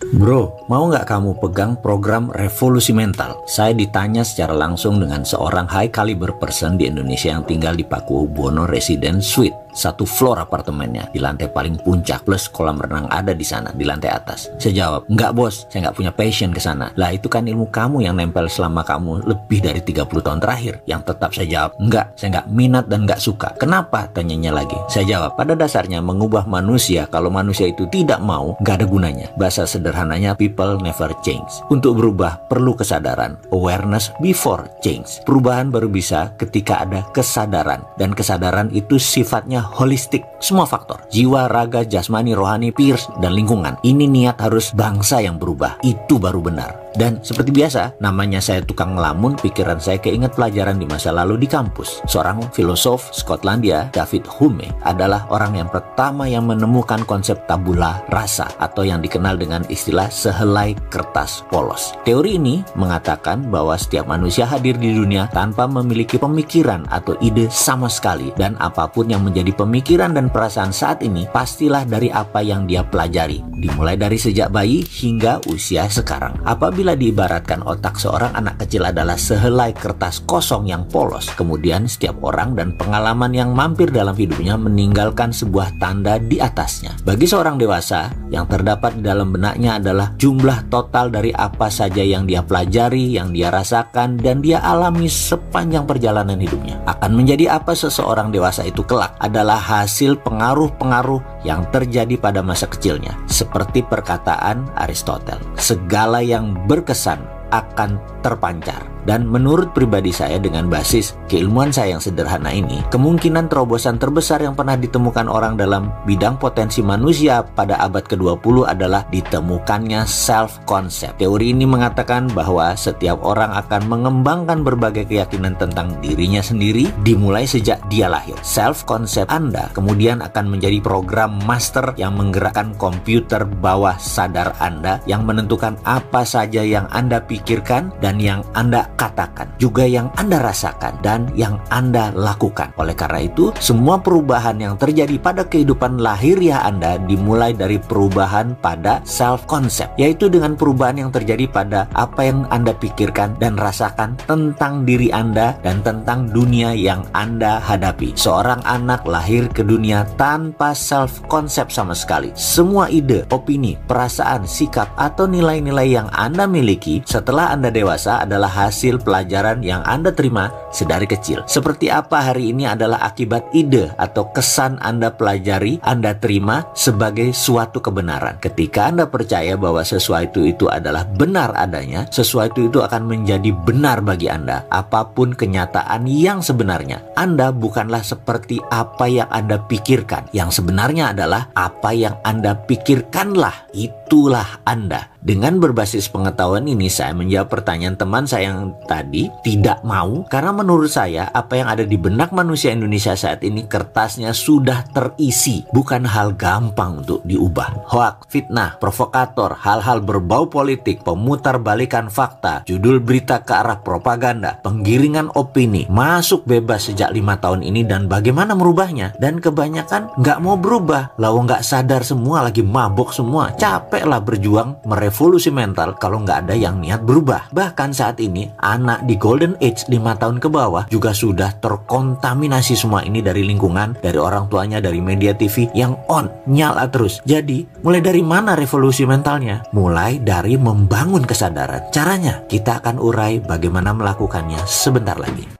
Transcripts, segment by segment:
Bro, mau nggak kamu pegang program revolusi mental? Saya ditanya secara langsung dengan seorang high caliber person di Indonesia yang tinggal di Pakubuwono Residence Suite. Satu floor apartemennya di lantai paling puncak plus kolam renang ada di sana di lantai atas. Saya jawab, enggak bos, saya nggak punya passion ke sana. Lah itu kan ilmu kamu yang nempel selama kamu lebih dari 30 tahun terakhir. Yang tetap saya jawab, enggak, saya nggak minat dan nggak suka. Kenapa? Tanyanya lagi. Saya jawab, pada dasarnya mengubah manusia kalau manusia itu tidak mau, nggak ada gunanya. Bahasa sederhananya, people never change. Untuk berubah perlu kesadaran, awareness before change. Perubahan baru bisa ketika ada kesadaran, dan kesadaran itu sifatnya holistik, semua faktor, jiwa, raga, jasmani, rohani, peers, dan lingkungan. Ini niat harus bangsa yang berubah, itu baru benar. Dan seperti biasa, namanya saya tukang ngelamun, pikiran saya keinget pelajaran di masa lalu di kampus. Seorang filosof Skotlandia, David Hume, adalah orang yang pertama yang menemukan konsep tabula rasa atau yang dikenal dengan istilah sehelai kertas polos. Teori ini mengatakan bahwa setiap manusia hadir di dunia tanpa memiliki pemikiran atau ide sama sekali, dan apapun yang menjadi pemikiran dan perasaan saat ini pastilah dari apa yang dia pelajari, dimulai dari sejak bayi hingga usia sekarang. Apabila diibaratkan otak seorang anak kecil adalah sehelai kertas kosong yang polos, kemudian setiap orang dan pengalaman yang mampir dalam hidupnya meninggalkan sebuah tanda di atasnya. Bagi seorang dewasa, yang terdapat di dalam benaknya adalah jumlah total dari apa saja yang dia pelajari, yang dia rasakan, dan dia alami sepanjang perjalanan hidupnya. Akan menjadi apa seseorang dewasa itu kelak adalah hasil pengaruh-pengaruh yang terjadi pada masa kecilnya. Seperti perkataan Aristoteles, segala yang berkesan akan terpancar. Dan menurut pribadi saya, dengan basis keilmuan saya yang sederhana ini, kemungkinan terobosan terbesar yang pernah ditemukan orang dalam bidang potensi manusia pada abad ke-20 adalah ditemukannya self-concept. Teori ini mengatakan bahwa setiap orang akan mengembangkan berbagai keyakinan tentang dirinya sendiri dimulai sejak dia lahir. Self-concept Anda kemudian akan menjadi program master yang menggerakkan komputer bawah sadar Anda yang menentukan apa saja yang Anda pikirkan dan yang Anda katakan, juga yang Anda rasakan dan yang Anda lakukan. Oleh karena itu, semua perubahan yang terjadi pada kehidupan lahiriah Anda dimulai dari perubahan pada self-concept, yaitu dengan perubahan yang terjadi pada apa yang Anda pikirkan dan rasakan tentang diri Anda dan tentang dunia yang Anda hadapi. Seorang anak lahir ke dunia tanpa self-concept sama sekali. Semua ide, opini, perasaan, sikap, atau nilai-nilai yang Anda miliki setelah Anda dewasa adalah hasil pelajaran yang Anda terima sedari kecil. Seperti apa hari ini adalah akibat ide atau kesan Anda pelajari, Anda terima sebagai suatu kebenaran. Ketika Anda percaya bahwa sesuatu itu adalah benar adanya, sesuatu itu akan menjadi benar bagi Anda. Apapun kenyataan yang sebenarnya, Anda bukanlah seperti apa yang Anda pikirkan. Yang sebenarnya adalah apa yang Anda pikirkanlah, itulah Anda. Dengan berbasis pengetahuan ini, saya menjawab pertanyaan teman saya yang tadi tidak mau, karena menurut saya apa yang ada di benak manusia Indonesia saat ini, kertasnya sudah terisi. Bukan hal gampang untuk diubah. Hoax, fitnah, provokator, hal-hal berbau politik, pemutarbalikan fakta, judul berita ke arah propaganda, penggiringan opini, masuk bebas sejak 5 tahun ini, dan bagaimana merubahnya? Dan kebanyakan nggak mau berubah. Lalu nggak sadar semua, lagi mabok semua. Capek lah berjuang revolusi mental kalau nggak ada yang niat berubah. Bahkan saat ini anak di golden age 5 tahun ke bawah juga sudah terkontaminasi semua ini dari lingkungan, dari orang tuanya, dari media TV yang on, nyala terus. Jadi mulai dari mana revolusi mentalnya? Mulai dari membangun kesadaran. Caranya kita akan urai bagaimana melakukannya sebentar lagi.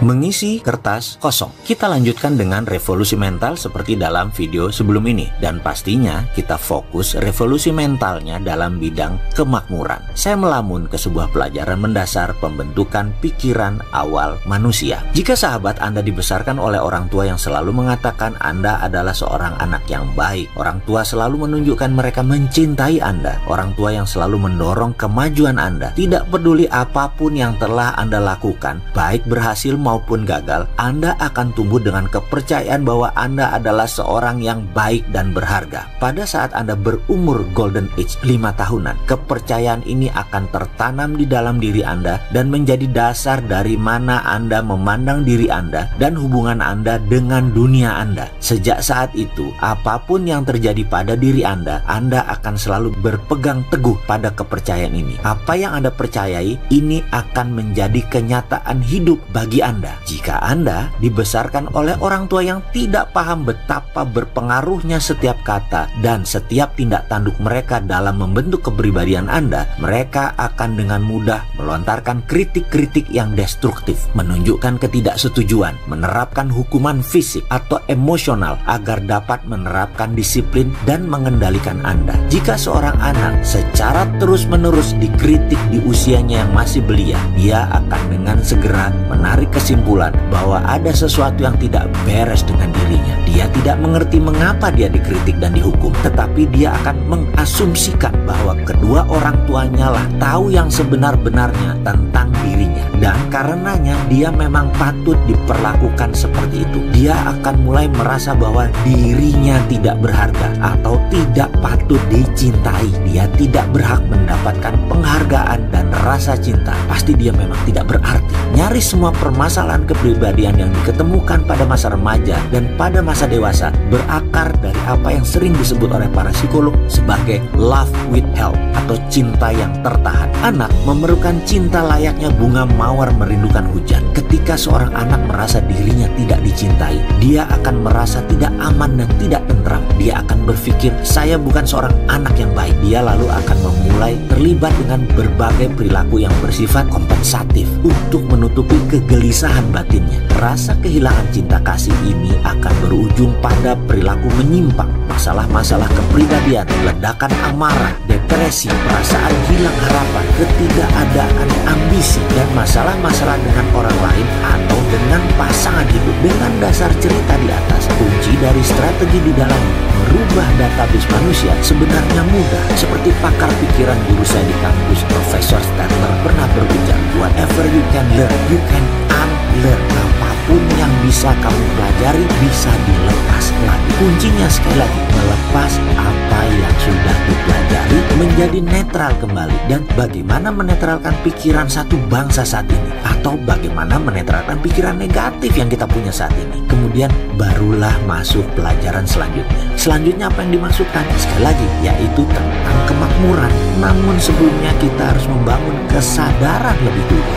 Mengisi kertas kosong. Kita lanjutkan dengan revolusi mental seperti dalam video sebelum ini. Dan pastinya kita fokus revolusi mentalnya dalam bidang kemakmuran. Saya melamun ke sebuah pelajaran mendasar pembentukan pikiran awal manusia. Jika sahabat Anda dibesarkan oleh orang tua yang selalu mengatakan Anda adalah seorang anak yang baik, orang tua selalu menunjukkan mereka mencintai Anda, orang tua yang selalu mendorong kemajuan Anda, tidak peduli apapun yang telah Anda lakukan, baik berhasil maupun gagal, Anda akan tumbuh dengan kepercayaan bahwa Anda adalah seorang yang baik dan berharga. Pada saat Anda berumur golden age 5 tahunan, kepercayaan ini akan tertanam di dalam diri Anda dan menjadi dasar dari mana Anda memandang diri Anda dan hubungan Anda dengan dunia Anda. Sejak saat itu, apapun yang terjadi pada diri Anda akan selalu berpegang teguh pada kepercayaan ini. Apa yang Anda percayai, ini akan menjadi kenyataan hidup bagi Anda. Jika Anda dibesarkan oleh orang tua yang tidak paham betapa berpengaruhnya setiap kata dan setiap tindak tanduk mereka dalam membentuk kepribadian Anda, mereka akan dengan mudah melontarkan kritik-kritik yang destruktif, menunjukkan ketidaksetujuan, menerapkan hukuman fisik atau emosional agar dapat menerapkan disiplin dan mengendalikan Anda. Jika seorang anak secara terus-menerus dikritik di usianya yang masih belia, dia akan dengan segera menarik kesimpulan bahwa ada sesuatu yang tidak beres dengan dirinya. Dia tidak mengerti mengapa dia dikritik dan dihukum, tetapi dia akan mengasumsikan bahwa kedua orang tuanya lah tahu yang sebenar-benarnya tentang dirinya, dan karenanya dia memang patut diperlakukan seperti itu. Dia akan mulai merasa bahwa dirinya tidak berharga atau tidak patut dicintai. Dia tidak berhak mendapatkan penghargaan dan rasa cinta. Pasti dia memang tidak berarti. Nyaris semua permasalahan kepribadian yang diketemukan pada masa remaja dan pada masa dewasa berakar dari apa yang sering disebut oleh para psikolog sebagai love withheld atau cinta yang tertahan. Anak memerlukan cinta layaknya bunga mawar merindukan hujan. Ketika seorang anak merasa dirinya tidak dicintai, dia akan merasa tidak aman dan tidak tentram. Dia akan berpikir, saya bukan seorang anak yang baik. Dia lalu akan memulai terlibat dengan berbagai perilaku yang bersifat kompensatif untuk menutupi kegelisahan batinnya. Rasa kehilangan cinta kasih ini akan berujung pada perilaku menyimpang, masalah-masalah kepribadian, ledakan amarah, depresi, perasaan hilang harapan, ketidakadaan ambisi, dan masalah-masalah dengan orang lain atau dengan pasangan hidup. Dengan dasar cerita di atas, kunci dari strategi di dalam merubah database manusia sebenarnya mudah. Seperti pakar pikiran guru saya di kampus, Profesor Stadler, pernah berbicara, whatever you can learn, you can unlearn. Apapun yang bisa kamu pelajari bisa dilepas lagi. Kuncinya sekali lagi, melepas apa yang sudah dipelajari menjadi netral kembali. Dan bagaimana menetralkan pikiran satu bangsa saat ini, atau bagaimana menetralkan pikiran negatif yang kita punya saat ini. Kemudian barulah masuk pelajaran selanjutnya. Selanjutnya apa yang dimasukkan? Sekali lagi, yaitu tentang kemakmuran. Namun sebelumnya kita harus membangun kesadaran lebih dulu.